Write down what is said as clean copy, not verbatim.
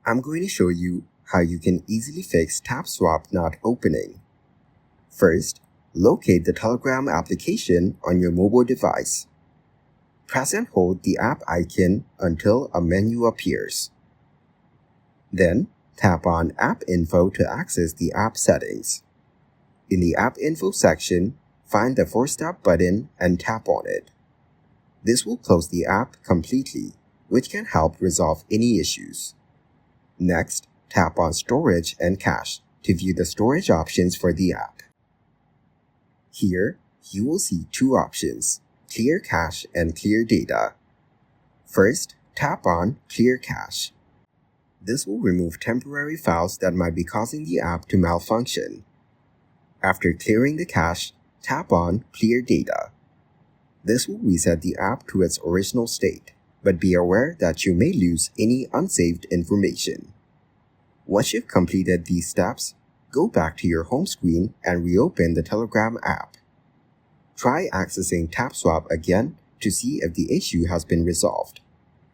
I'm going to show you how you can easily fix Tapswap not opening. First, locate the Telegram application on your mobile device. Press and hold the app icon until a menu appears. Then, tap on App Info to access the app settings. In the App Info section, find the Force Stop button and tap on it. This will close the app completely, which can help resolve any issues. Next, tap on Storage and Cache to view the storage options for the app. Here, you will see two options, Clear Cache and Clear Data. First, tap on Clear Cache. This will remove temporary files that might be causing the app to malfunction. After clearing the cache, tap on Clear Data. This will reset the app to its original state, but be aware that you may lose any unsaved information. Once you've completed these steps, go back to your home screen and reopen the Telegram app. Try accessing Tapswap again to see if the issue has been resolved.